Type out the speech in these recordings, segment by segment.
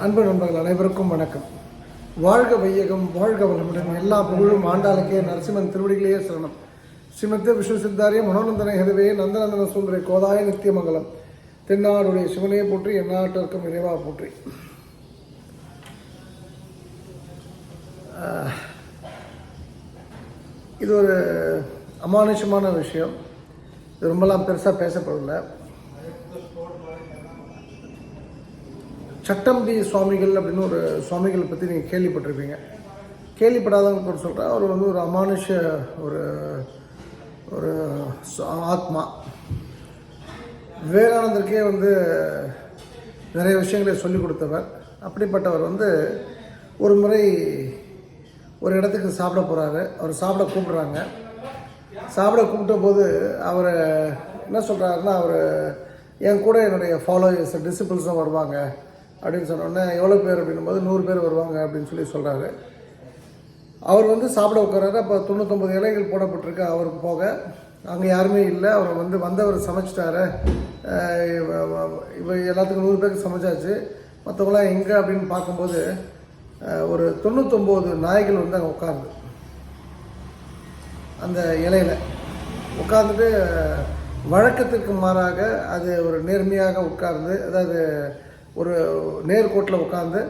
அன்பு நண்பர்கள் அனைவருக்கும் வணக்கம். வாழ்க வையகம், வாழ்க வளமுடன். எல்லா புகழும் ஆண்டாளுக்கே, நரசிம்மன் திருவடிகளே சரணம். ஸ்ரீமத்தே விஷ்ணு சித்தாரிய மனோநந்தன ஹெதவே நந்தநந்தன சுந்தரை கோதாய நித்தியமங்கலம். தென்னாடுடைய சிவனையை போற்றி, எந்நாட்டிற்கும் இறைவா போற்றி. இது ஒரு அமானுஷமான விஷயம். இது ரொம்பலாம் பெருசாக பேசப்படலை. சட்டம்பி சுவாமிகள் அப்படின்னு ஒரு சுவாமிகளை பற்றி நீங்கள் கேள்விப்பட்டிருப்பீங்க. கேள்விப்படாதவங்க கூட சொல்கிறேன். அவர் வந்து ஒரு அமானுஷ ஒரு ஒரு ஆத்மா. விவேகானந்தருக்கே வந்து நிறைய விஷயங்களை சொல்லிக் கொடுத்தவர். அப்படிப்பட்டவர் வந்து ஒரு முறை ஒரு இடத்துக்கு சாப்பிட போகிறாரு. அவர் சாப்பிட கூப்பிட்றாங்க. சாப்பிட கூப்பிட்ட போது அவர் என்ன சொல்கிறாருன்னா, அவர் என் கூட என்னுடைய ஃபாலோயர்ஸ் டிசிபிள்ஸும் வருவாங்க அப்படின்னு சொன்னோடனே, எவ்வளோ பேர் அப்படின்னும்போது 100 பேர் வருவாங்க அப்படின்னு சொல்கிறாரு. அவர் வந்து சாப்பிட உட்காராரு. அப்போ 99 இலைகள் போடப்பட்டிருக்கு. அவருக்கு போக அங்கே யாருமே இல்லை. அவர் வந்து வந்தவர் சமைச்சிட்டாரு. இப்போ எல்லாத்துக்கும் 100 பேருக்கு சமைச்சாச்சு. மற்றவங்களாம் எங்கே அப்படின்னு பார்க்கும்போது ஒரு 99 நாய்கள் வந்து அங்கே உட்காருது. அந்த இலையில் உட்கார்ந்துட்டு வழக்கத்திற்கு மாறாக அது ஒரு நேர்மையாக உட்கார்ந்து, அதாவது ஒரு நேர்கோட்டில் உட்காந்து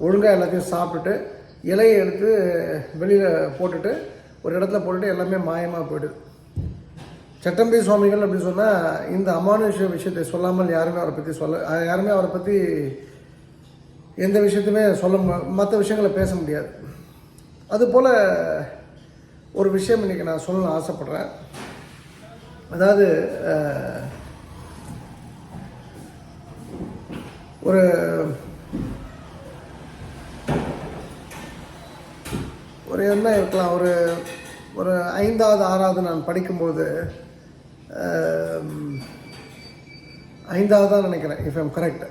ஒழுங்காக எல்லாத்தையும் சாப்பிட்டுட்டு இலையை எடுத்து வெளியில் போட்டுட்டு ஒரு இடத்துல போட்டுட்டு எல்லாமே மாயமாக போயிடுது. சட்டம்பி சுவாமிகள் அப்படின்னு சொன்னால் இந்த அமானுஷ விஷயத்தை சொல்லாமல் யாருமே அவரை பற்றி எந்த விஷயத்தையுமே மற்ற விஷயங்களை பேச முடியாது. அதுபோல் ஒரு விஷயம் இன்றைக்கி நான் சொல்லணும்னு ஆசைப்பட்றேன். அதாவது ஒரு ஒரு என்ன இருக்கலாம், ஒரு 5வது 6வது நான் படிக்கும்போது, 5வது தான் நினைக்கிறேன், இஃப் ஐம் கரெக்ட்.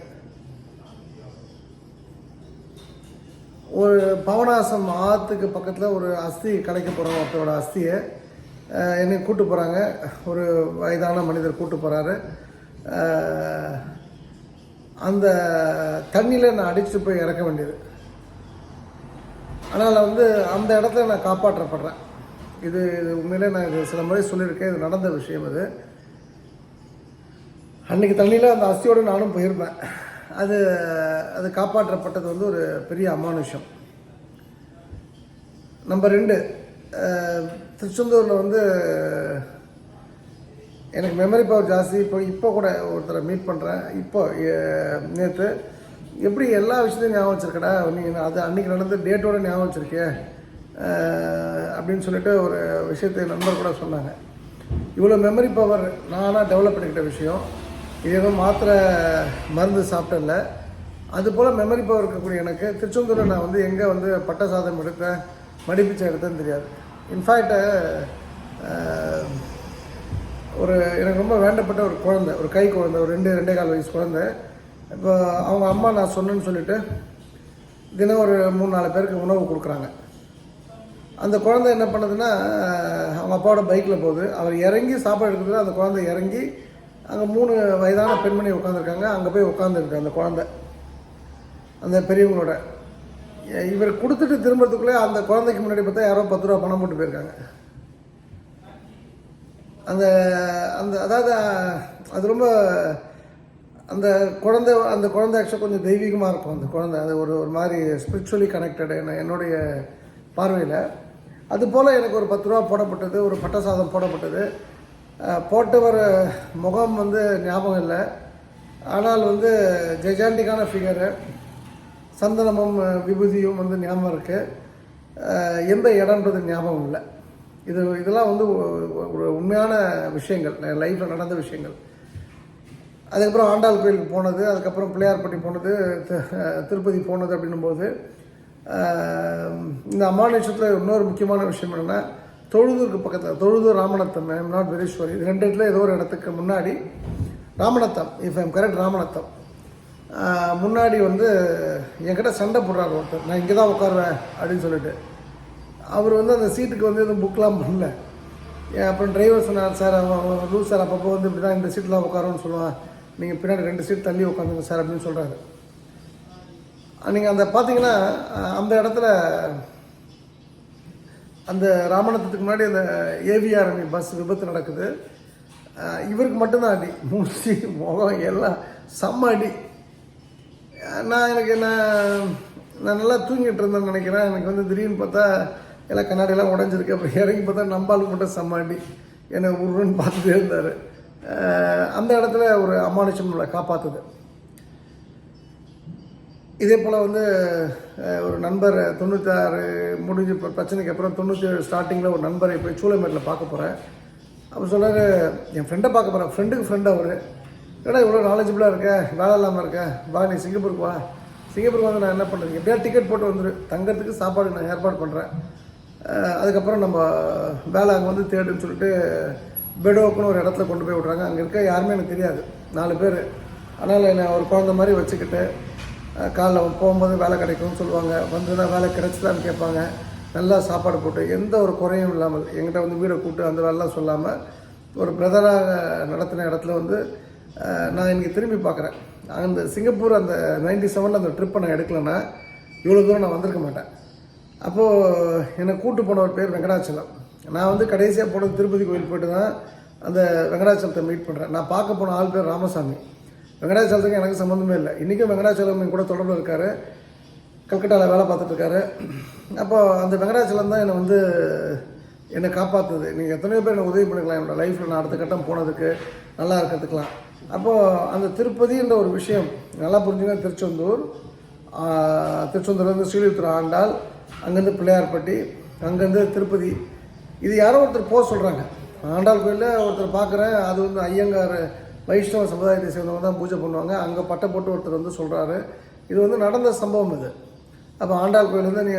ஒரு பவனாசம் ஆற்றுக்கு பக்கத்தில் ஒரு அஸ்தி கிடைக்க போகிறோம். ஒருத்தரோட அஸ்தியை என்னை கூப்பிட்டு போகிறாங்க. ஒரு வயதான மனிதர் கூப்பிட்டு போகிறாரு. அந்த தண்ணியில் நான் அடிச்சுட்டு போய் இறக்க வேண்டியது. ஆனால் வந்து அந்த இடத்துல நான் காப்பாற்றப்படுறேன். இது உண்மையிலே நான் இது சில முறை சொல்லியிருக்கேன். இது நடந்த விஷயம். அன்றைக்கி தண்ணியில் அந்த அஸ்தியோடு நானும் போயிருந்தேன். அது காப்பாற்றப்பட்டது வந்து ஒரு பெரிய அமானுஷம். நம்பர் 2, திருச்செந்தூரில் வந்து எனக்கு மெமரி பவர் ஜாஸ்தி. இப்போ கூட ஒருத்தரை மீட் பண்ணுறேன். நேற்று எப்படி எல்லா விஷயத்தையும் ஞாபகம் வச்சுருக்கடா, நீ அது அன்றைக்கி நடந்து டேட்டோட ஞாபகம் வச்சுருக்கே அப்படின்னு சொல்லிட்டு ஒரு விஷயத்தை நண்பர் கூட சொன்னாங்க. இவ்வளோ மெமரி பவர் நானாக டெவலப் பண்ணிக்கிட்ட விஷயம். இது எதுவும் மாத்திரை மருந்து சாப்பிட்டல. அதுபோல் மெமரி பவர் இருக்கக்கூடிய எனக்கு திருச்செந்தூரில் நான் வந்து எங்கே வந்து பட்ட சாதம் எடுத்தேன், மடிப்பிச்சை எடுத்தேன்னு தெரியாது. இன்ஃபேக்ட் எனக்கு ரொம்ப வேண்டப்பட்ட ஒரு குழந்தை, ஒரு கை குழந்தை, ஒரு 2-2.25 வயசு குழந்தை. இப்போ அவங்க அம்மா நான் சொன்னேன்னு சொல்லிவிட்டு தினம் ஒரு 3-4 பேருக்கு உணவு கொடுக்குறாங்க. அந்த குழந்தை என்ன பண்ணுதுன்னா, அவங்க அப்பாவோட பைக்கில் போகுது. அவர் இறங்கி சாப்பாடு எடுக்கிறது. அந்த குழந்தை இறங்கி அங்கே 3 வயதான பெண்மணி உட்காந்துருக்காங்க. அங்கே போய் உட்காந்துருக்கு அந்த குழந்தை அந்த பெரியவங்களோட. இவர் கொடுத்துட்டு திரும்புறதுக்குள்ளே அந்த குழந்தைக்கு முன்னாடி பார்த்தா யாரோ 10 ரூபா பணம் போட்டு போயிருக்காங்க. அதாவது அது ரொம்ப அந்த குழந்தை ஆக்சுவலாக கொஞ்சம் தெய்வீகமாக இருக்கும். அந்த குழந்தை அது ஒரு மாதிரி ஸ்பிரிச்சுவலி கனெக்டடு என்னுடைய பார்வையில். அதுபோல் எனக்கு ஒரு 10 ரூபா போடப்பட்டது, ஒரு பட்ட சாதம் போடப்பட்டது. போட்டவர் முகம் வந்து ஞாபகம் இல்லை. ஆனால் வந்து ஜெஜாண்டிக்கான ஃபிகரு, சந்தனமும் விபூதியும் வந்து ஞாபகம் இருக்குது. எந்த இடம்ன்றது ஞாபகம் இல்லை. இதெல்லாம் வந்து ஒரு உண்மையான விஷயங்கள், லைஃப்பில் நடந்த விஷயங்கள். அதுக்கப்புறம் ஆண்டாள் கோயிலுக்கு போனது, அதுக்கப்புறம் பிள்ளையார்பட்டி போனது, திருப்பதி போனது அப்படின்னும்போது இந்த அமானுஷத்தில் இன்னொரு முக்கியமான விஷயம் என்னென்னா, தொழுதூருக்கு பக்கத்தில் Thozhudur Ramanatham, I am not very sure, இது 2 இடத்துல ஏதோ ஒரு இடத்துக்கு முன்னாடி Ramanatham, if I'm correct, Ramanatham முன்னாடி வந்து என்கிட்ட சண்டை போடுறாரு ஒருத்தர். நான் இங்கே தான் உட்காருவேன் அப்படின்னு சொல்லிட்டு. அவர் வந்து அந்த சீட்டுக்கு வந்து எதுவும் புக்கெலாம் பண்ணல. அப்புறம் டிரைவர் சொன்னார், சார் அவன் ரூல் சார் அப்பப்போ வந்து இப்படி தான் இந்த சீட்டில் உட்காருன்னு சொல்லுவான், நீங்கள் பின்னாடி 2 சீட் தள்ளி உட்காந்துங்க சார் அப்படின்னு சொல்கிறாரு. நீங்கள் அந்த பார்த்தீங்கன்னா அந்த இடத்துல அந்த ராமநாதத்துக்கு முன்னாடி அந்த ஏவிஆர்எம்இ பஸ் விபத்து நடக்குது. இவருக்கு மட்டும்தான் அடி, மூச்சு முகம் எல்லாம் செம்ம அடி. நான் நல்லா தூங்கிட்டு இருந்தேன்னு நினைக்கிறேன். எனக்கு வந்து திடீர்னு பார்த்தா எல்லாம் கண்ணாடியெல்லாம் உடஞ்சிருக்கு. அப்புறம் இறங்கி பார்த்தா நம்பாளுக்கு மட்டும் செம்ம அடி. என்னை உருன்னு பார்த்துட்டே இருந்தார். அந்த இடத்துல ஒரு அமானுஷம் நம்மளை காப்பாற்றுது. இதே போல் வந்து ஒரு நண்பர் 96 முடிஞ்சு இப்போ பிரச்சனைக்கு அப்புறம் 97 ஸ்டார்டிங்கில் ஒரு நண்பரை போய் சூளைமேட்டில் பார்க்க போகிறேன். அப்போ சொல்கிறாரு, என் ஃப்ரெண்டை பார்க்க போகிறேன். ஃப்ரெண்டுக்கு ஃப்ரெண்டு அவர். ஏன்னா இவ்வளோ நாலேஜபிளாக இருக்க, வேலை இல்லாமல் இருக்க, வா நீ சிங்கப்பூருக்கு வா. சிங்கப்பூருக்கு வந்து நான் என்ன பண்ணுறது, எப்படியா டிக்கெட் போட்டு வந்துடு, தங்கறதுக்கு சாப்பாடு நான் ஏற்பாடு பண்ணுறேன். அதுக்கப்புறம் நம்ம வேலை அங்கே வந்து தேடுன்னு சொல்லிட்டு பெடோக்குன்னு ஒரு இடத்துல கொண்டு போய் விட்றாங்க. அங்கே இருக்க யாருமே எனக்கு தெரியாது, 4 பேர். அதனால் என்னை ஒரு குழந்த மாதிரி வச்சுக்கிட்டு காலைல போகும்போது வேலை கிடைக்கும்னு சொல்லுவாங்க. வந்துதான் வேலை கிடைச்சிதான்னு கேட்பாங்க. நல்லா சாப்பாடு போட்டு எந்த ஒரு குறையும் இல்லாமல் என்கிட்ட வந்து வீடை கூப்பிட்டு அந்த வேலைலாம் சொல்லாமல் ஒரு பிரதராக நடத்தின இடத்துல வந்து நான் இன்றைக்கி திரும்பி பார்க்குறேன். அந்த சிங்கப்பூர் அந்த 97 அந்த ட்ரிப்பை நான் எடுக்கலைன்னா இவ்வளோ தூரம் நான் வந்திருக்க மாட்டேன். அப்போது என்னை கூப்பிட்டு போனவர் பேர் வெங்கடாச்சலம். நான் வந்து கடைசியாக போனது திருப்பதி கோயில் போய்ட்டு தான் அந்த வெங்கடாச்சலத்தை மீட் பண்ணுறேன். நான் பார்க்க போன ஆள் பேர் ராமசாமி. வெங்கடாச்சலத்துக்கு எனக்கு சம்மந்தமே இல்லை. இன்றைக்கும் வெங்கடாச்சலம் கூட தொடர்பில் இருக்கார், கல்கட்டாவில் வேலை பார்த்துட்ருக்காரு. அப்போது அந்த வெங்கடாச்சலம் தான் என்னை வந்து என்னை காப்பாற்றுது. நீங்கள் எத்தனையோ பேர் எனக்கு உதவி பண்ணிக்கலாம் என்னோடய லைஃப்பில் நான் அடுத்த கட்டம் போனதுக்கு, நல்லா இருக்கிறதுக்கெலாம். அப்போது அந்த திருப்பதின்ற ஒரு விஷயம் நல்லா புரிஞ்சுங்க. திருச்செந்தூர்லேருந்து ஸ்ரீவில்லிபுத்தூர் ஆண்டாள், அங்கேருந்து பிள்ளையார்பட்டி, அங்கேருந்து திருப்பதி. இது யாரோ ஒருத்தர் போக சொல்கிறாங்க. ஆண்டாள் கோயிலில் ஒருத்தர் பார்க்குறேன், அது வந்து ஐயங்கார் வைஷ்ணவ சமுதாயத்தை சேர்ந்தவங்க தான் பூஜை பண்ணுவாங்க. அங்கே பட்டை போட்டு ஒருத்தர் வந்து சொல்கிறாரு. இது வந்து நடந்த சம்பவம் இது. அப்போ ஆண்டாள் கோயிலேருந்து நீ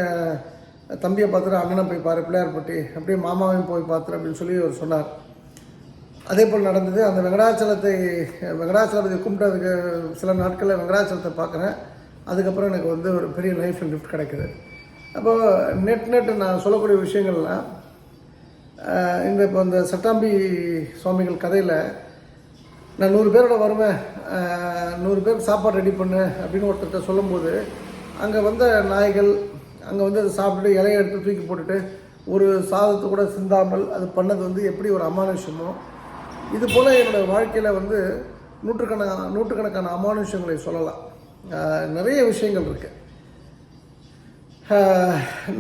தம்பியை பார்த்துட்டு அண்ணனை போய் பாரு, பிள்ளையார்பட்டி அப்படியே மாமாவையும் போய் பார்த்துரு அப்படின்னு சொல்லி அவர் சொன்னார். அதே போல் நடந்தது. அந்த வெங்கடாச்சலத்தை கும்பிட்டதுக்கு சில நாட்களில் வெங்கடாச்சலத்தை பார்க்குறேன். அதுக்கப்புறம் எனக்கு வந்து ஒரு பெரிய லைஃப் கிஃப்ட் கிடைக்குது. அப்போது நெட் நான் சொல்லக்கூடிய விஷயங்கள்லாம் இப்போ இந்த சட்டாம்பி சுவாமிகள் கதையில் நான் 100 பேரோட வருவேன், 100 பேருக்கு சாப்பாடு ரெடி பண்ணு அப்படின்னு ஒருத்தர்கிட்ட சொல்லும்போது அங்கே வந்த நாய்கள் அங்கே வந்து அதை சாப்பிட்டுட்டு இலையை எடுத்து தூக்கி போட்டுட்டு ஒரு சாதத்தை கூட சிந்தாமல் அது பண்ணது வந்து எப்படி ஒரு அமானுஷமோ, இது போல் என்னோடய வாழ்க்கையில் வந்து நூற்றுக்கணக்கான அமானுஷங்களை சொல்லலாம். நிறைய விஷயங்கள் இருக்குது.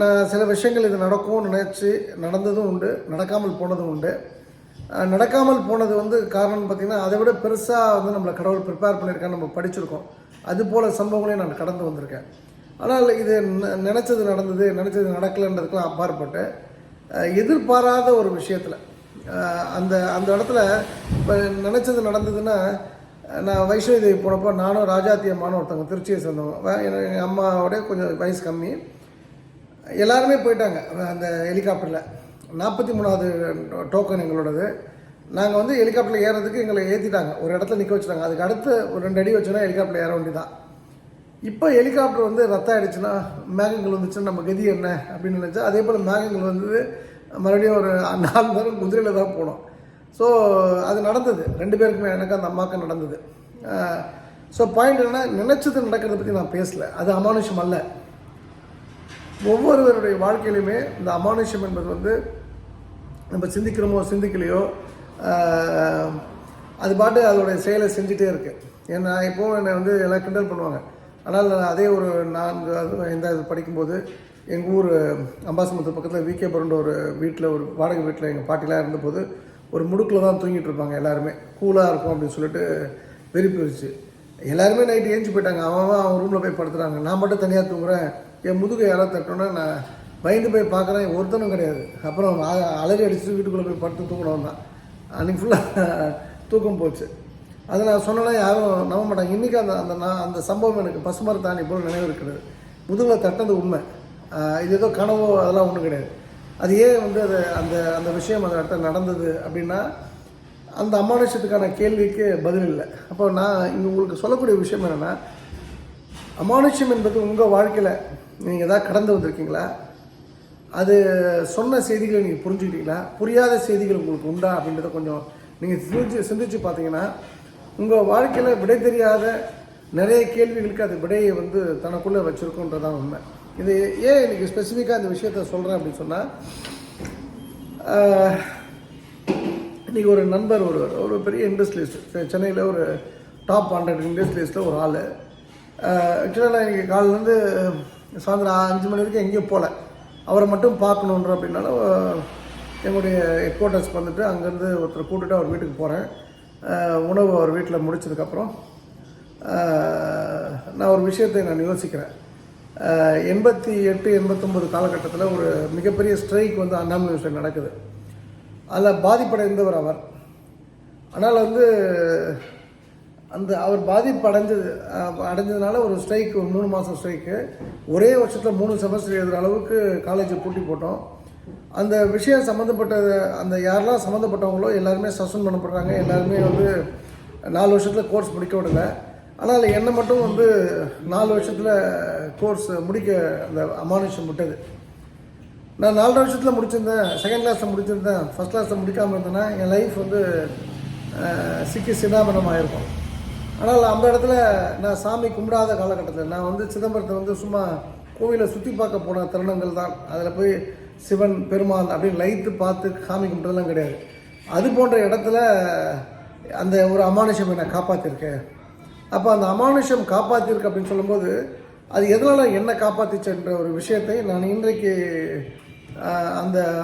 நான் சில விஷயங்கள் இது நடக்கும்னு நினச்சி நடந்ததும் உண்டு, நடக்காமல் போனதும் உண்டு. நடக்காமல் போனது வந்து காரணம்னு பார்த்திங்கன்னா அதை விட பெருசாக வந்து நம்மளை கடவுள் ப்ரிப்பேர் பண்ணியிருக்கான்னு நம்ம படிச்சிருக்கோம். அது போல் சம்பவங்களையும் நான் கடந்து வந்திருக்கேன். ஆனால் இது நினச்சது நடந்தது, நினச்சது நடக்கலைன்றதுக்கெலாம் அப்பாற்பட்டு எதிர்பாராத ஒரு விஷயத்தில் அந்த அந்த இடத்துல இப்போ நினச்சது நடந்ததுன்னா, நான் வைஷ்ணவி தேவி போனப்போ நானும் ராஜாத்தி அம்மானு ஒருத்தவங்க திருச்சியை சேர்ந்தவங்க, எங்கள் அம்மாவோட கொஞ்சம் வயசு கம்மி, எல்லாருமே போயிட்டாங்க அந்த ஹெலிகாப்டரில். 43வது டோக்கன் எங்களோடது. நாங்கள் வந்து ஹெலிகாப்டரில் ஏறதுக்கு எங்களை ஏற்றிட்டாங்க, ஒரு இடத்துல நிற்க வச்சுட்டாங்க. அதுக்கு அடுத்து ஒரு 2 அடி வச்சோன்னா ஹெலிகாப்டரில் ஏற வேண்டி தான். இப்போ ஹெலிகாப்டர் வந்து ரத்தம் ஆகிடுச்சுன்னா, மேகங்கள் வந்துச்சுன்னா நம்ம கதி என்ன அப்படின்னு நினச்சா, அதே போல் மேகங்கள் வந்து மறுபடியும் ஒரு 4 நேரம் குதிரையில் தான் போனோம். ஸோ அது நடந்தது 2 பேருக்குமே, எனக்கு அந்த அம்மாவுக்கு நடந்தது. ஸோ பாயிண்ட் என்னென்னா, நினச்சது நடக்கிறத பற்றி நான் பேசலை, அது அமானுஷம் அல்ல. ஒவ்வொருவருடைய வாழ்க்கையிலுமே இந்த அமானுஷம் என்பது வந்து நம்ம சிந்திக்கிறோமோ சிந்திக்கலையோ அது பாட்டு அதோடைய செயலை செஞ்சுட்டே இருக்கு. ஏன்னா இப்போது என்னை வந்து எல்லாம் கிண்டல் பண்ணுவாங்க. ஆனால் அதே ஒரு 4 படிக்கும்போது எங்கள் ஊர் அம்பாசமுத்திரம் பக்கத்தில் விகே பருண்ட ஒரு வீட்டில், ஒரு வாடகை வீட்டில் எங்கள் பாட்டிலாம் இருந்தபோது ஒரு முடுக்கில் தான் தூங்கிட்டு இருப்பாங்க எல்லாருமே. கூலாக இருக்கும் அப்படின்னு சொல்லிட்டு வெறிப்பு வச்சு எல்லாருமே நைட்டு ஏஞ்சி போயிட்டாங்க. அவன் ரூமில் போய் படுத்துறாங்க. நான் மட்டும் தனியாக தூங்குறேன். என் முதுகு யாராவது தட்டோன்னா நான் பயந்து போய் பார்க்குறேன், ஒருத்தனும் கிடையாது. அப்புறம் அலறி அடிச்சுட்டு வீட்டுக்குள்ளே போய் படுத்து தூங்கணும் தான். அன்றைக்கி ஃபுல்லாக தூக்கம் போச்சு. அதை நான் சொன்னேன்னா யாரும் நம்ப மாட்டாங்க. இன்றைக்கி அந்த சம்பவம் எனக்கு பசுமரத்தாணி போல் நினைவு இருக்கிறது. முதுகில் தட்டது உண்மை. இது ஏதோ கனவோ அதெல்லாம் ஒன்றும் கிடையாது. அது ஏன் வந்து அது அந்த விஷயம் அந்த இடத்துல நடந்தது அப்படின்னா, அந்த அமானுஷத்துக்கான கேள்விக்கு பதில் இல்லை. அப்போ நான் இங்கே உங்களுக்கு சொல்லக்கூடிய விஷயம் என்னென்னா, அமானுஷம் என்பது உங்கள் வாழ்க்கையில் நீங்கள் எதாவது கடந்து வந்திருக்கீங்களா? அது சொன்ன செய்திகளை நீங்கள் புரிஞ்சுக்கிட்டீங்களா? புரியாத செய்திகள் உங்களுக்கு உண்டா அப்படின்றத கொஞ்சம் நீங்கள் சிந்திச்சு பார்த்தீங்கன்னா, உங்கள் வாழ்க்கையில் விடை தெரியாத நிறைய கேள்விகளுக்கு அது விடையை வந்து தனக்குள்ளே வச்சுருக்குன்றதான் உண்மை. இது ஏன் எனக்கு ஸ்பெசிஃபிக்காக இந்த விஷயத்த சொல்கிறேன் அப்படின்னு சொன்னால், இன்றைக்கி ஒரு நண்பர் ஒரு பெரிய இண்டஸ்ட்ரியலிஸ்ட், சென்னையில் ஒரு டாப் 100 இண்டஸ்ட்ரியலிஸ்ட்டில் ஒரு ஆள். ஆக்சுவலாக நான் இன்றைக்கி காலிலேருந்து சாயந்தரம் 5 மணி வரைக்கும் எங்கேயும் போகல, அவரை மட்டும் பார்க்கணுன்ற அப்படின்னாலும் என்னுடைய ஹெட் குவார்ட்டர்ஸ்க்கு வந்துட்டு அங்கேருந்து ஒருத்தரை கூப்பிட்டுட்டு அவர் வீட்டுக்கு போகிறேன். உணவு அவர் வீட்டில் முடிச்சதுக்கப்புறம் நான் ஒரு விஷயத்தை நான் யோசிக்கிறேன். 88, 89 காலகட்டத்தில் ஒரு மிகப்பெரிய ஸ்ட்ரைக் வந்து அண்ணாமலை யூனிவர்சிட்டி நடக்குது. அதில் பாதிப்படைந்தவர் அவர். ஆனால் வந்து அவர் பாதிப்பு அடைஞ்சதுனால ஒரு ஸ்ட்ரைக், ஒரு 3 மாதம் ஸ்ட்ரைக்கு, ஒரே வருஷத்தில் 3 செமஸ்டர் எழுதுகிற அளவுக்கு காலேஜை பூட்டி போட்டோம். அந்த விஷயம் சம்மந்தப்பட்ட யாரெல்லாம் சம்மந்தப்பட்டவங்களோ எல்லாருமே சஸ்பெண்ட் பண்ணப்படுறாங்க. எல்லாருமே வந்து 4 வருஷத்தில் கோர்ஸ் முடிக்க விடலை. ஆனால் என்னை மட்டும் வந்து 4 வருஷத்தில் கோர்ஸ் முடிக்க அந்த அமானுஷம் விட்டது. நான் 4 வருஷத்தில் முடிச்சிருந்தேன், செகண்ட் கிளாஸில் முடிச்சிருந்தேன், ஃபஸ்ட் கிளாஸில் முடிக்காமல் இருந்தேன்னா என் லைஃப் வந்து சிக்கி சிதாபனம் ஆகிருக்கும். ஆனால் அந்த இடத்துல நான் சாமி கும்பிடாத காலகட்டத்தில் நான் வந்து சிதம்பரத்தை வந்து சும்மா கோவிலை சுற்றி பார்க்க போன தருணங்கள் தான். அதில் போய் சிவன் பெருமாள் அப்படின்னு லைத்து பார்த்து சாமி கும்பிட்டதெல்லாம் கிடையாது. அது போன்ற இடத்துல அந்த ஒரு அமானுஷம் என்னை காப்பாற்றிருக்கேன். அப்போ அந்த அமானுஷம் காப்பாற்றிருக்கு அப்படின்னு சொல்லும்போது அது எதனால் என்ன காப்பாற்றிச்சுன்ற ஒரு விஷயத்தை நான் இன்றைக்கு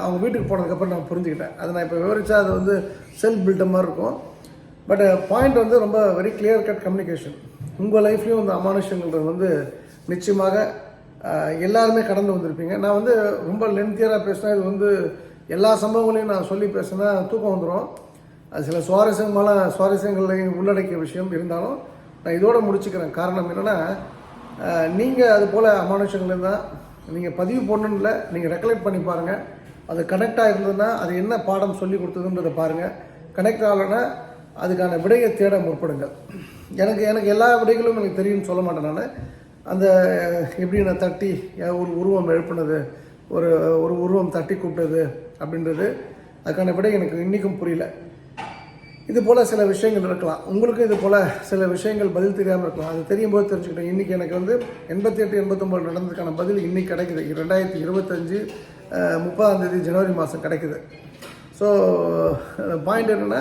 அவங்க வீட்டுக்கு போனதுக்கப்புறம் நான் புரிஞ்சுக்கிட்டேன். அதை நான் இப்போ விவரித்தா அது வந்து செல்ஃப் பில்டப் மாதிரி இருக்கும். பட் பாயிண்ட் வந்து ரொம்ப வெரி கிளியர் கட் கம்யூனிகேஷன். உங்கள் லைஃப்லேயும் இந்த அமானுஷங்கள் வந்து நிச்சயமாக எல்லாருமே கடந்து வந்திருப்பீங்க. நான் வந்து ரொம்ப லென்த்தியராக பேசினா இது வந்து எல்லா சம்பவங்களையும் நான் சொல்லி பேசினா தூக்கம் வந்துடும். அது சில சுவாரஸ்யங்களையும் உள்ளடக்கிய விஷயம் இருந்தாலும் நான் இதோடு முடிச்சுக்கிறேன். காரணம் என்னென்னா, நீங்கள் அது போல் அமானுஷங்கள் இருந்தால் நீங்கள் பதிவு போடணுன்னு இல்லை, நீங்கள் ரெக்கலெக்ட் பண்ணி பாருங்கள். அது கனெக்டாக இருந்ததுன்னா அது என்ன பாடம் சொல்லி கொடுத்ததுன்றதை பாருங்கள். கனெக்ட் ஆகலைன்னா அதுக்கான விடையை தேட முற்படுங்கள். எனக்கு எல்லா விடைகளும் எனக்கு தெரியும்னு சொல்ல மாட்டேன். நான் அந்த எப்படி நான் தட்டி ஒரு உருவம் எழுப்புனது, ஒரு உருவம் தட்டி கூப்பிட்டது அப்படின்றது அதுக்கான விடை எனக்கு இன்றைக்கும் புரியல. இது போல் சில விஷயங்கள் இருக்கலாம், உங்களுக்கு இது போல் சில விஷயங்கள் பதில் தெரியாமல் இருக்கலாம். அது தெரியும் போது தெரிஞ்சுக்கிட்டேன். இன்றைக்கி எனக்கு வந்து 88, 89 நடந்ததுக்கான பதில் இன்றைக்கி கிடைக்குது. 2025 30ஆம் தேதி ஜனவரி மாதம் கிடைக்குது. ஸோ பாயிண்ட் என்னென்னா,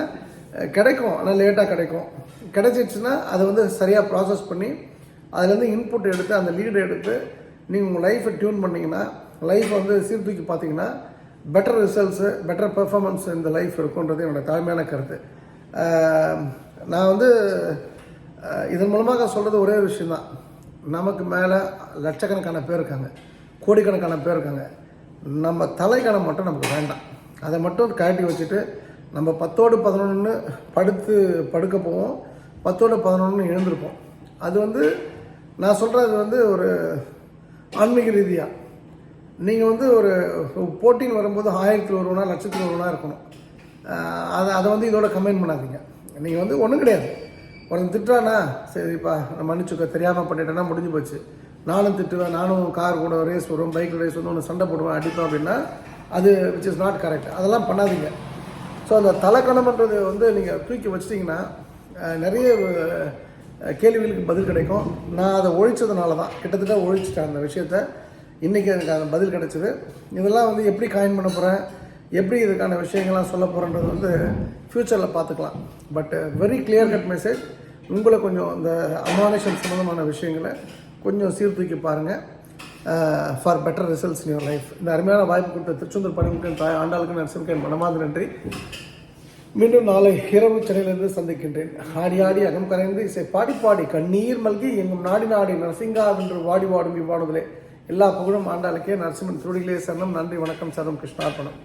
கிடைக்கும், ஆனால் லேட்டாக கிடைக்கும். கிடைச்சிடுச்சுன்னா அதை வந்து சரியாக ப்ராசஸ் பண்ணி அதுலேருந்து இன்புட் எடுத்து அந்த லீடு எடுத்து நீங்கள் உங்கள் லைஃப்பை டியூன் பண்ணிங்கன்னா, லைஃப் வந்து சீர்தூக்கி பார்த்தீங்கன்னா பெட்டர் ரிசல்ட்ஸு, பெட்டர் பெர்ஃபார்மன்ஸ் இந்த லைஃப் இருக்குன்றது என்னோடய தாழ்மையான கருத்து. நான் வந்து இதன் மூலமாக சொல்கிறது ஒரே விஷயந்தான். நமக்கு மேலே லட்சக்கணக்கான பேர் இருக்காங்க, கோடிக்கணக்கான பேர் இருக்காங்க. நம்ம தலைக்கணம் மட்டும் நமக்கு வேண்டாம். அதை மட்டும் காட்டி வச்சுட்டு நம்ம 10ஓடு 11 படுக்க போவோம், 10ஓடு 11 எழுந்திருப்போம். அது வந்து நான் சொல்கிறது வந்து ஒரு ஆன்மீக ரீதியாக நீங்கள் வந்து ஒரு போட்டின்னு வரும்போது 1000ல் ஒருவனா 1,00,000ல் ஒருவனா இருக்கணும். அதை வந்து இதோட கம்பைன் பண்ணாதீங்க. நீங்கள் வந்து ஒன்றும் கிடையாது. ஒருத்தன் திட்டுறானா, சரிப்பா நான் மன்னிச்சுக்க, தெரியாமல் பண்ணிட்டேன்னா முடிஞ்சு போச்சு. நானும் திட்டுவேன், நானும் கார் கூட ரேஸ் வருவேன், பைக் ரேஸ் வந்து ஒன்று சண்டை போடுவேன், அடிப்பேன் அப்படின்னா அது விச் இஸ் நாட் கரெக்ட். அதெல்லாம் பண்ணாதீங்க. ஸோ அந்த தலைக்கணம்ன்றது வந்து நீங்கள் தூக்கி வச்சிட்டிங்கன்னா நிறைய கேள்விகளுக்கு பதில் கிடைக்கும். நான் அதை ஒழிச்சதுனால தான், கிட்டத்தட்ட ஒழிச்சிட்டேன் அந்த விஷயத்த. இன்றைக்கி எனக்கு அந்த பதில் கிடச்சிது. இதெல்லாம் வந்து எப்படி காயின் பண்ண போகிறேன், எப்படி இதுக்கான விஷயங்கள்லாம் சொல்ல போகிறேன்றது வந்து ஃப்யூச்சரில் பார்த்துக்கலாம். But very clear cut message. உங்களை கொஞ்சம் இந்த அமானுஷம் சம்மந்தமான விஷயங்களை கொஞ்சம் சீர்தூக்கி பாருங்கள். For better results in your life. இந்த அருமையான வாய்ப்பு கொடுத்த திருச்செந்தூர் பணிமுகன் தாய் ஆண்டாளுக்கு நரசிம்முக்கு என் மனமார்ந்த நன்றி. மீண்டும் நாளை இரவு சென்னையிலிருந்து சந்திக்கின்றேன். ஆடி ஆடி அகம் கரைந்து இசை பாடி பாடி கண்ணீர் மல்கி எங்கும் நாடி நாடி நரசிங்கா என்று வாடி வாடும் இவ்வாடுதலே. எல்லா புகழும் ஆண்டாளுக்கே. நரசிம்மன் திருடிகளே சரணம். நன்றி, வணக்கம், சரணம், கிருஷ்ணார்ப்பணம்.